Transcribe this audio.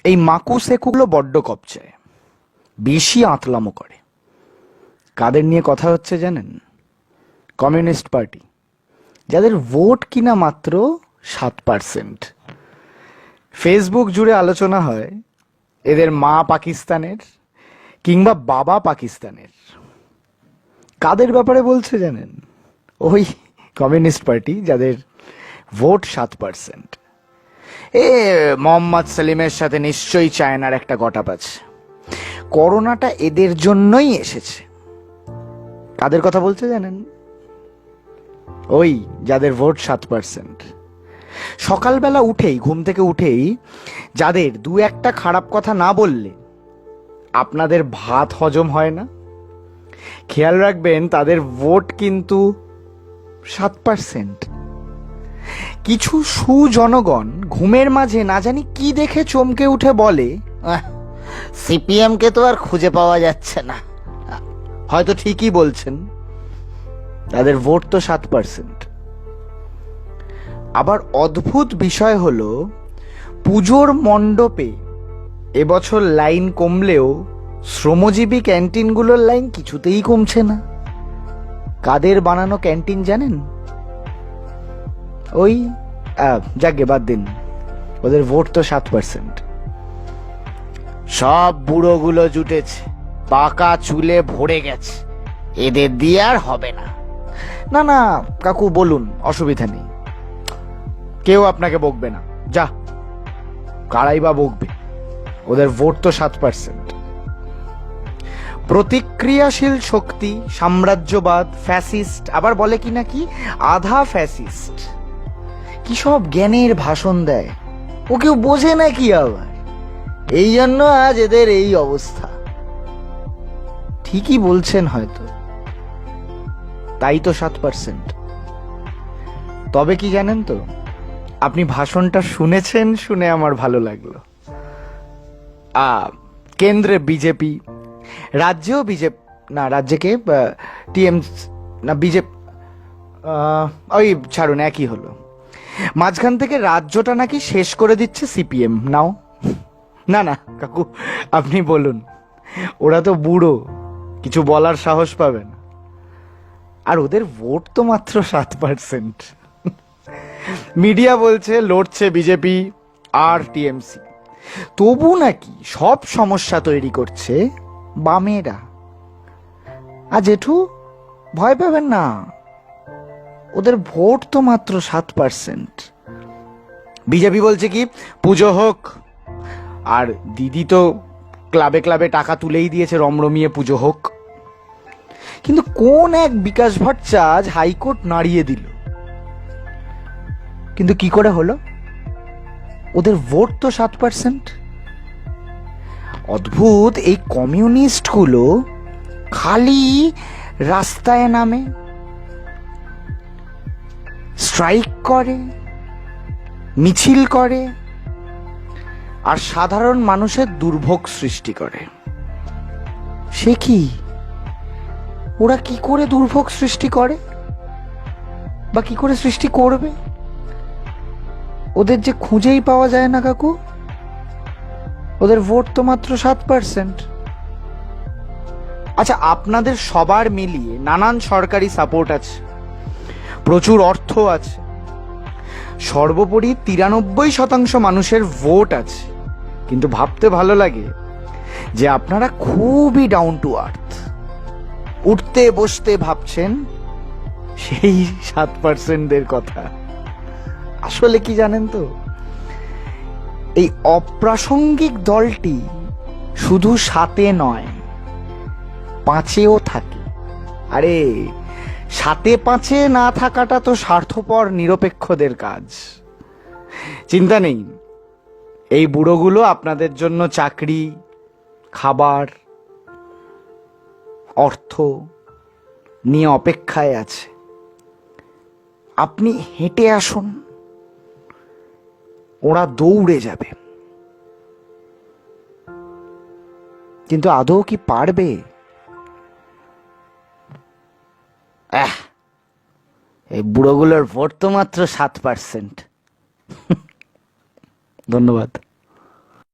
এই মাকু সেকুগুলো বড্ড কপচায়, বেশি আঁতলামো করে। কাদের নিয়ে কথা হচ্ছে জানেন? কমিউনিস্ট পার্টি, যাদের ভোট কিনা মাত্র 7%। ফেসবুক জুড়ে আলোচনা হয় এদের মা পাকিস্তানের কিংবা বাবা পাকিস্তানের। কাদের ব্যাপারে বলছে জানেন? ওই কমিউনিস্ট পার্টি যাদের ভোট 7%। মোহাম্মদ সেলিমের সাথে নিশ্চয়ই চায়নার একটা গটাপ আছে। করোনাটা এদের জন্যই এসেছে। কাদের কথা বলছে জানেন? ওই যাদের ভোট 7%। সকালবেলা উঠেই, ঘুম থেকে উঠেই যাদের দু একটা খারাপ কথা না বললে আপনাদের ভাত হজম হয় না, খেয়াল রাখবেন তাদের ভোট কিন্তু 7%। কিছু সুজনগণ ঘুমের মাঝে না জানি কি দেখে চমকে উঠে বলে, সিপিএম কে তো আর খুঁজে পাওয়া যাচ্ছে না। হয়তো ঠিকই বলছেন, তাদের ভোট তো 7%। আবার অদ্ভুত বিষয় হলো, পুজোর মণ্ডপে এবছর লাইন কমলেও শ্রমজীবী ক্যান্টিনগুলোর লাইন কিছুতেই কমছে না। কাদের বানানো ক্যান্টিন জানেন? ওই যাকে বাদ দিন, ওদের ভোট তো 7%। সব বুড়োগুলো জুটেছে, পাকা চুলে ভরে গেছে, এদের দিয়ে আর হবে না। না না কাকু বলুন, অসুবিধা নেই, কেউ আপনাকে বকবে না। যা, কারাই বা বকবে, ওদের ভোট তো 7%। প্রতিক্রিয়াশীল শক্তি, সাম্রাজ্যবাদ, ফ্যাসিস্ট, আবার বলে কি নাকি আধা ফ্যাসিস্ট, কি সব জ্ঞানের ভাষণ দেয়, ও কেউ বোঝে নাকি আবার। এই জন্য আজ এদের এই অবস্থা। ঠিকই বলছেন হয়তো, তাই তো 7%। তবে কি জানেন তো, আপনি ভাষণটা শুনেছেন শুনে আমার ভালো লাগলো। কেন্দ্রে বিজেপি, রাজ্যেও বিজেপি, না রাজ্যে কে, টিএম না বিজেপি, ওই ছাড়ুন, একই হলো। মাঝখান থেকে রাজ্যটা নাকি শেষ করে দিচ্ছে সিপিএম। নাও, না না কাকু আপনি বলুন, ওরা তো বুড়ো, কিছু বলার সাহস পাবে না। আর ওদের ভোট তো মাত্র 7%। মিডিয়া বলছে লড়ছে বিজেপি আর টিএমসি, তবু নাকি সব সমস্যা তৈরি করছে বামেরা। আর জেঠু ভয় পাবেন না, ওদের ভোট তো মাত্র 7%। বিজেপি বলছে কি পুজো হোক, আর দিদি তো ক্লাবে ক্লাবে টাকা তুলেই দিয়েছে রমরমিয়ে পুজো হোক। কিন্তু কোন এক বিকাশ ভট্টাচার্য হাইকোর্ট নাড়িয়ে দিল। কিন্তু কি করে হলো? ওদের ভোট তো 7%। অদ্ভুত, এই কমিউনিস্টগুলো খালি রাস্তায় নামে, স্ট্রাইক করে, মিছিল করে, আর সাধারণ মানুষের দুর্ভোগ সৃষ্টি করে। সে কি, ওরা কি করে দুর্ভোগ সৃষ্টি করে বা কি করে সৃষ্টি করবে? ওদের যে খুঁজেই পাওয়া যায় না কাকু। ওদের ভোট তো মাত্র 7%। আচ্ছা, আপনাদের সবার মিলিয়ে নানান সরকারি সাপোর্ট আছে, প্রচুর অর্থ আছে, সর্বোপরি 93% মানুষের ভোট আছে, কিন্তু ভাবতে ভালো লাগে যে আপনারা খুবই ডাউন টু আর্থ, উঠতে বসতে ভাবছেন সেই 7%দের কথা। আসলে কি জানেন তো, এই অপ্রাসঙ্গিক দলটি শুধু 7-এ নয়, 5-এও থাকে। আরে 7-5-এ না থাকাটা তো স্বার্থপর নিরপেক্ষদের কাজ। চিন্তা নেই, এই বুড়োগুলো আপনাদের জন্য চাকরি, খাবার, অর্থ নিয়ে অপেক্ষায় আছে। আপনি হেঁটে আসুন, ওরা দৌড়ে যাবে। কিন্তু আদৌ কি পারবে? এই বুড়োগুলোর ভোট তো মাত্র 7%। ধন্যবাদ।